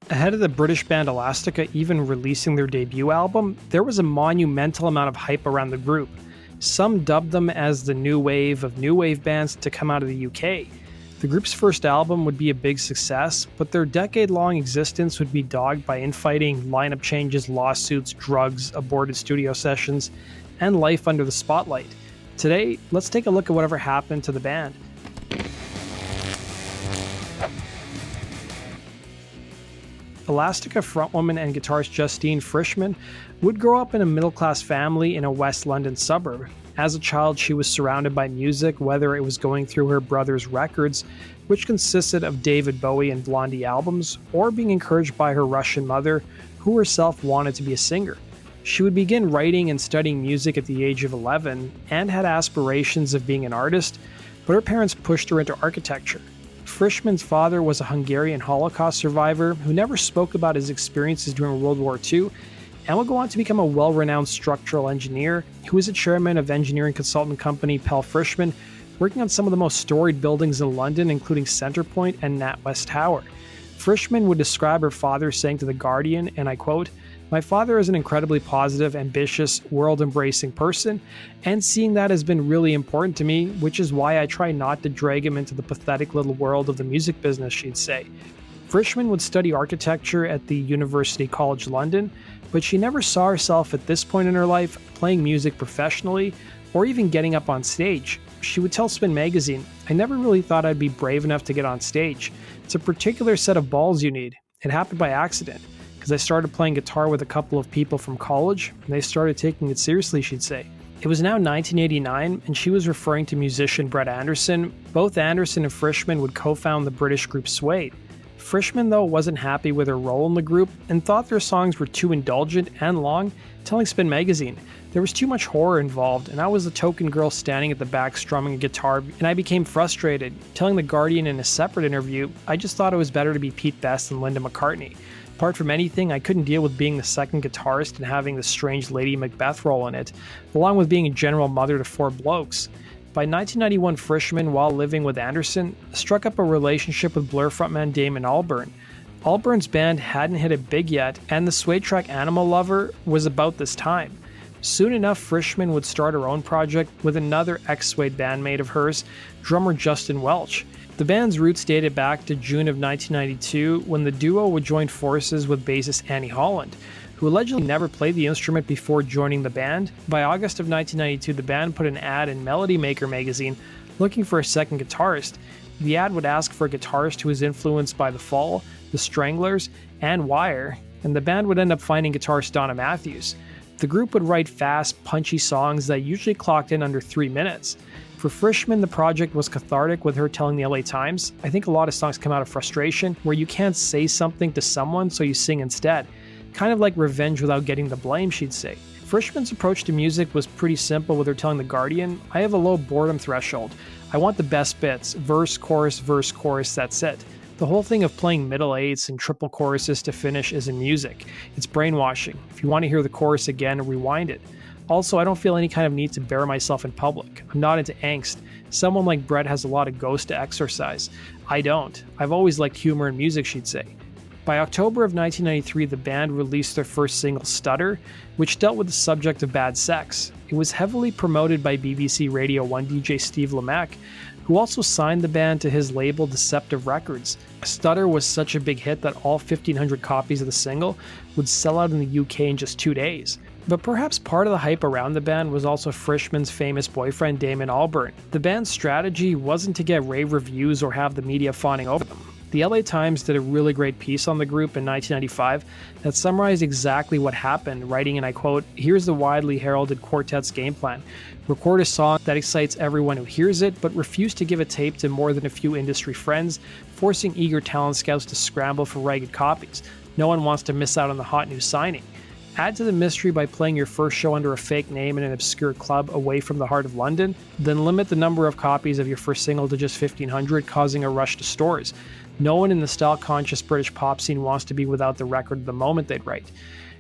Ahead of the British band Elastica even releasing their debut album, there was a monumental amount of hype around the group. Some dubbed them as the new wave of new wave bands to come out of the UK. The group's first album would be a big success, but their decade-long existence would be dogged by infighting, lineup changes, lawsuits, drugs, aborted studio sessions, and life under the spotlight. Today, let's take a look at whatever happened to the band. Elastica frontwoman and guitarist Justine Frischmann would grow up in a middle-class family in a West London suburb. As a child, she was surrounded by music, whether it was going through her brother's records, which consisted of David Bowie and Blondie albums, or being encouraged by her Russian mother, who herself wanted to be a singer. She would begin writing and studying music at the age of 11 and had aspirations of being an artist, but her parents pushed her into architecture. Frischmann's father was a Hungarian Holocaust survivor who never spoke about his experiences during World War II and would go on to become a well-renowned structural engineer who was a chairman of engineering consultant company Pell Frischmann, working on some of the most storied buildings in London, including Centrepoint and NatWest Tower. Frischmann would describe her father saying to The Guardian, and I quote, "My father is an incredibly positive, ambitious, world-embracing person, and seeing that has been really important to me, which is why I try not to drag him into the pathetic little world of the music business," she'd say. Frischmann would study architecture at the University College London, but she never saw herself at this point in her life playing music professionally or even getting up on stage. She would tell Spin magazine, "I never really thought I'd be brave enough to get on stage. It's a particular set of balls you need. It happened by accident, because I started playing guitar with a couple of people from college, and they started taking it seriously," she'd say. It was now 1989, and she was referring to musician Brett Anderson. Both Anderson and Frischmann would co-found the British group Suede. Frischmann, though, wasn't happy with her role in the group and thought their songs were too indulgent and long, telling Spin magazine, "There was too much horror involved, and I was the token girl standing at the back strumming a guitar, and I became frustrated," telling The Guardian in a separate interview, "I just thought it was better to be Pete Best than Linda McCartney. Apart from anything, I couldn't deal with being the second guitarist and having the strange Lady Macbeth role in it, along with being a general mother to 4 blokes." By 1991, Frischmann, while living with Anderson, struck up a relationship with Blur frontman Damon Albarn. Albarn's band hadn't hit it big yet, and the Suede track Animal Lover was about this time. Soon enough, Frischmann would start her own project with another ex-Suede bandmate of hers, drummer Justin Welch. The band's roots dated back to June of 1992, when the duo would join forces with bassist Annie Holland, who allegedly never played the instrument before joining the band. By August of 1992, the band put an ad in Melody Maker magazine looking for a second guitarist. The ad would ask for a guitarist who was influenced by The Fall, The Stranglers, and Wire, and the band would end up finding guitarist Donna Matthews. The group would write fast, punchy songs that usually clocked in under 3 minutes. For Frischmann, the project was cathartic, with her telling the LA Times, "I think a lot of songs come out of frustration, where you can't say something to someone, so you sing instead. Kind of like revenge without getting the blame," she'd say. Frischmann's approach to music was pretty simple, with her telling The Guardian, "I have a low boredom threshold. I want the best bits, verse, chorus, that's it. The whole thing of playing middle eighths and triple choruses to finish isn't music. It's brainwashing. If you want to hear the chorus again, rewind it. Also, I don't feel any kind of need to bury myself in public. I'm not into angst. Someone like Brett has a lot of ghost to exorcise. I don't. I've always liked humor in music," she'd say. By October of 1993, the band released their first single, Stutter, which dealt with the subject of bad sex. It was heavily promoted by BBC Radio 1 DJ Steve Lamacq, who also signed the band to his label Deceptive Records. Stutter was such a big hit that all 1,500 copies of the single would sell out in the UK in just 2 days. But perhaps part of the hype around the band was also Frischmann's famous boyfriend Damon Albarn. The band's strategy wasn't to get rave reviews or have the media fawning over them. The LA Times did a really great piece on the group in 1995 that summarized exactly what happened, writing, and I quote, "Here's the widely heralded quartet's game plan. Record a song that excites everyone who hears it, but refuse to give a tape to more than a few industry friends, forcing eager talent scouts to scramble for ragged copies. No one wants to miss out on the hot new signing. Add to the mystery by playing your first show under a fake name in an obscure club away from the heart of London, then limit the number of copies of your first single to just 1,500, causing a rush to stores. No one in the style-conscious British pop scene wants to be without the record at the moment they'd write."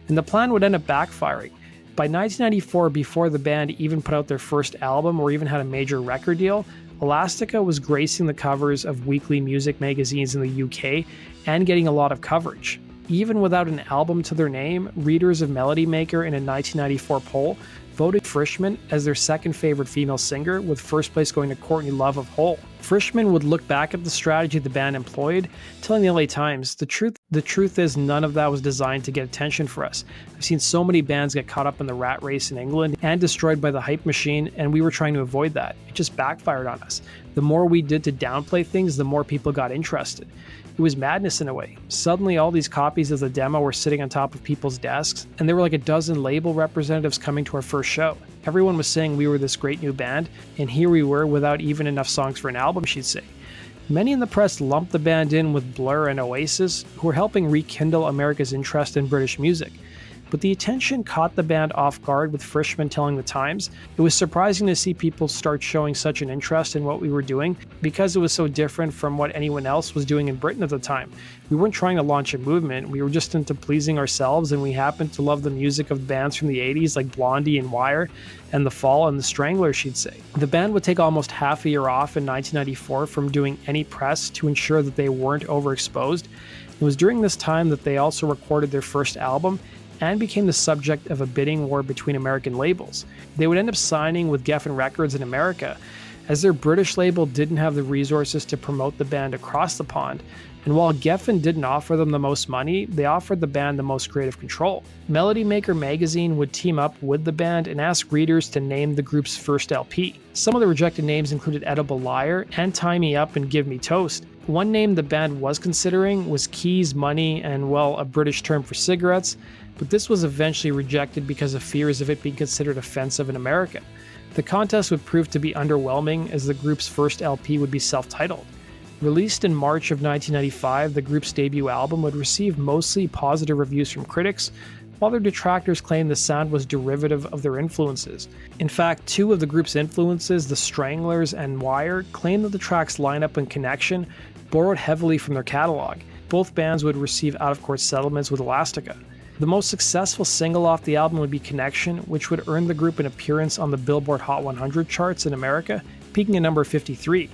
And the plan would end up backfiring. By 1994, before the band even put out their first album or even had a major record deal, Elastica was gracing the covers of weekly music magazines in the UK and getting a lot of coverage. Even without an album to their name, readers of Melody Maker in a 1994 poll voted Frischmann as their second favorite female singer, with first place going to Courtney Love of Hole. Frischmann would look back at the strategy the band employed, telling the LA Times, the truth is none of that was designed to get attention for us. I've seen so many bands get caught up in the rat race in England and destroyed by the hype machine, and we were trying to avoid that. It just backfired on us. The more we did to downplay things, the more people got interested. It was madness in a way. Suddenly all these copies of the demo were sitting on top of people's desks, and there were like a dozen label representatives coming to our first show. Everyone was saying we were this great new band, and here we were without even enough songs for an album, she'd say. Many in the press lumped the band in with Blur and Oasis, who were helping rekindle America's interest in British music. But the attention caught the band off guard, with Frischmann telling the Times, "It was surprising to see people start showing such an interest in what we were doing because it was so different from what anyone else was doing in Britain at the time. We weren't trying to launch a movement, we were just into pleasing ourselves, and we happened to love the music of bands from the 80s like Blondie and Wire and The Fall and The Stranglers," she'd say. The band would take almost half a year off in 1994 from doing any press to ensure that they weren't overexposed. It was during this time that they also recorded their first album and became the subject of a bidding war between American labels. They would end up signing with Geffen Records in America, as their British label didn't have the resources to promote the band across the pond, and while Geffen didn't offer them the most money, they offered the band the most creative control. Melody Maker magazine would team up with the band and ask readers to name the group's first LP. Some of the rejected names included Edible Liar and Tie Me Up and Give Me Toast. One name the band was considering was Keys, Money, and, well, a British term for cigarettes, but this was eventually rejected because of fears of it being considered offensive in America. The contest would prove to be underwhelming, as the group's first LP would be self-titled. Released in March of 1995, the group's debut album would receive mostly positive reviews from critics, while their detractors claimed the sound was derivative of their influences. In fact, two of the group's influences, The Stranglers and Wire, claimed that the track's lineup and connection borrowed heavily from their catalog. Both bands would receive out-of-court settlements with Elastica. The most successful single off the album would be Connection, which would earn the group an appearance on the Billboard Hot 100 charts in America, peaking at number 53.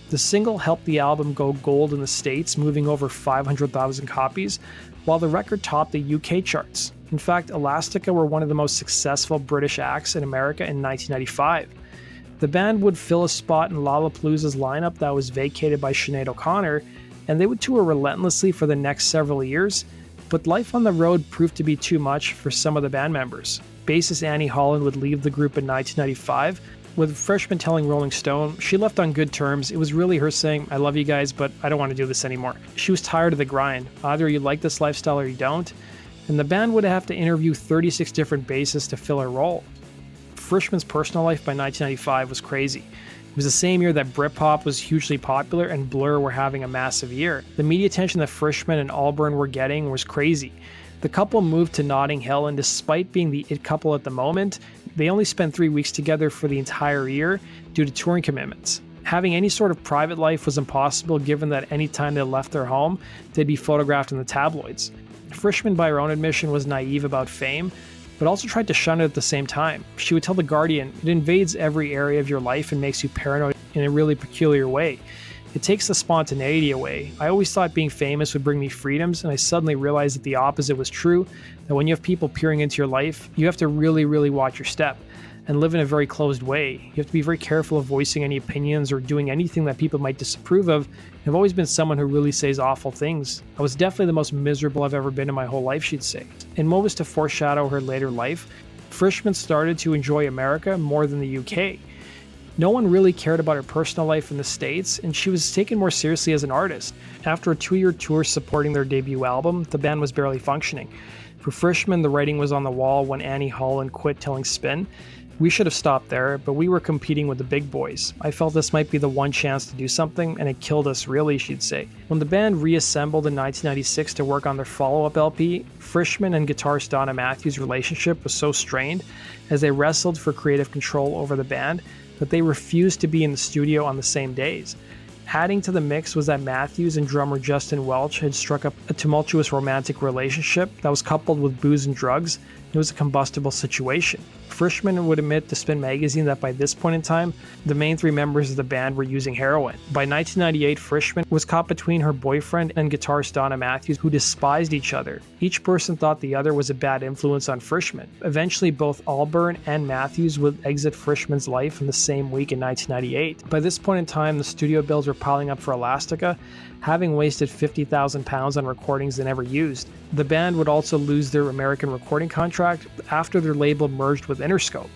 The single helped the album go gold in the States, moving over 500,000 copies, while the record topped the UK charts. In fact, Elastica were one of the most successful British acts in America in 1995. The band would fill a spot in Lollapalooza's lineup that was vacated by Sinead O'Connor, and they would tour relentlessly for the next several years, but life on the road proved to be too much for some of the band members. Bassist Annie Holland would leave the group in 1995, with Frischmann telling Rolling Stone she left on good terms. It was really her saying, "I love you guys, but I don't want to do this anymore." She was tired of the grind. Either you like this lifestyle or you don't. And the band would have to interview 36 different bassists to fill her role. Frischmann's personal life by 1995 was crazy. It was the same year that Britpop was hugely popular and Blur were having a massive year. The media attention that Frischmann and Albarn were getting was crazy. The couple moved to Notting Hill, and despite being the it couple at the moment, they only spent 3 weeks together for the entire year due to touring commitments. Having any sort of private life was impossible, given that any time they left their home, they'd be photographed in the tabloids. Frischmann, by her own admission, was naive about fame, but also tried to shun it at the same time. She would tell The Guardian, "It invades every area of your life and makes you paranoid in a really peculiar way. It takes the spontaneity away. I always thought being famous would bring me freedoms, and I suddenly realized that the opposite was true, that when you have people peering into your life, you have to really, really watch your step and live in a very closed way. You have to be very careful of voicing any opinions or doing anything that people might disapprove of. I've always been someone who really says awful things. I was definitely the most miserable I've ever been in my whole life," she'd say. In what was to foreshadow her later life, Frischmann started to enjoy America more than the UK. No one really cared about her personal life in the States, and she was taken more seriously as an artist. After a 2-year tour supporting their debut album, the band was barely functioning. For Frischmann, the writing was on the wall when Annie Holland quit telling Spin, "We should have stopped there, but we were competing with the big boys. I felt this might be the one chance to do something, and it killed us really," she'd say. When the band reassembled in 1996 to work on their follow-up LP, Frischmann and guitarist Donna Matthews' relationship was so strained, as they wrestled for creative control over the band, that they refused to be in the studio on the same days. Adding to the mix was that Matthews and drummer Justin Welch had struck up a tumultuous romantic relationship that was coupled with booze and drugs, It was a combustible situation. Frischmann would admit to Spin magazine that by this point in time, the main three members of the band were using heroin. By 1998, Frischmann was caught between her boyfriend and guitarist Donna Matthews, who despised each other. Each person thought the other was a bad influence on Frischmann. Eventually, both Alburn and Matthews would exit Frischmann's life in the same week in 1998. By this point in time, the studio bills were piling up for Elastica, having wasted £50,000 on recordings they never used. The band would also lose their American recording contract after their label merged with Interscope.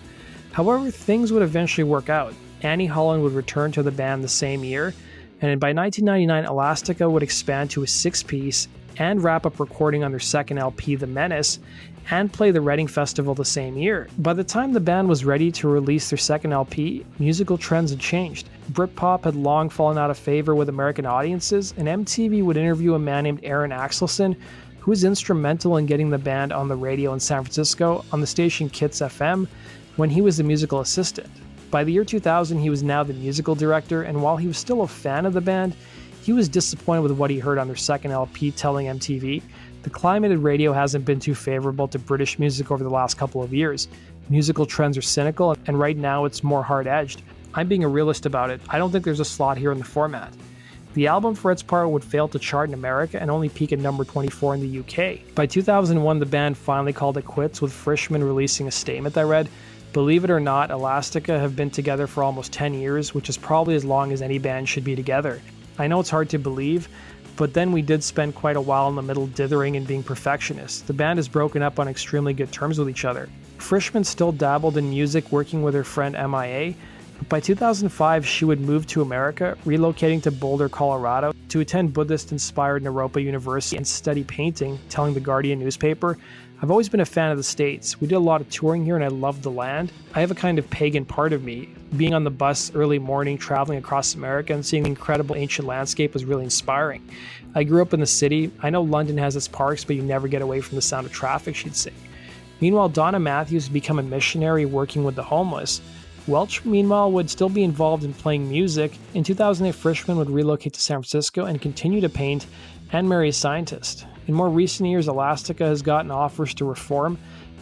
However, things would eventually work out. Annie Holland would return to the band the same year, and by 1999, Elastica would expand to a six-piece and wrap up recording on their second LP, The Menace, and play the Reading Festival the same year. By the time the band was ready to release their second LP, musical trends had changed. Britpop had long fallen out of favor with American audiences, and MTV would interview a man named Aaron Axelson, who was instrumental in getting the band on the radio in San Francisco on the station Kits FM when he was the musical assistant. By the year 2000, he was now the musical director, and while he was still a fan of the band, he was disappointed with what he heard on their second LP, telling MTV, "The climate of radio hasn't been too favorable to British music over the last couple of years. Musical trends are cynical, and right now it's more hard-edged. I'm being a realist about it. I don't think there's a slot here in the format." The album, for its part, would fail to chart in America and only peak at number 24 in the UK. By 2001, the band finally called it quits, with Frischmann releasing a statement that read, "Believe it or not, Elastica have been together for almost 10 years, which is probably as long as any band should be together. I know it's hard to believe, but then we did spend quite a while in the middle dithering and being perfectionists. The band is broken up on extremely good terms with each other." Frischmann still dabbled in music, working with her friend MIA, but by 2005 she would move to America, relocating to Boulder, Colorado, to attend Buddhist-inspired Naropa University and study painting, telling the Guardian newspaper, "I've always been a fan of the States. We did a lot of touring here and I loved the land. I have a kind of pagan part of me. Being on the bus early morning, traveling across America and seeing the incredible ancient landscape was really inspiring. I grew up in the city. I know London has its parks, but you never get away from the sound of traffic," she'd sing. Meanwhile, Donna Matthews had become a missionary working with the homeless. Welch, meanwhile, would still be involved in playing music. In 2008, Frischmann would relocate to San Francisco and continue to paint and marry a scientist. In more recent years, Elastica has gotten offers to reform,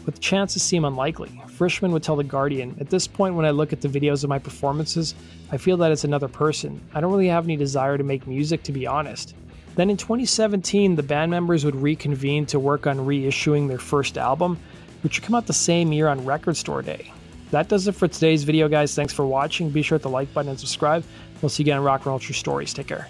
but the chances seem unlikely. Frischmann would tell The Guardian, "At this point, when I look at the videos of my performances, I feel that it's another person. I don't really have any desire to make music, to be honest." Then in 2017, the band members would reconvene to work on reissuing their first album, which would come out the same year on Record Store Day. That does it for today's video, guys. Thanks for watching. Be sure to hit the like button and subscribe. We'll see you again on Rock and Roll True Stories. Take care.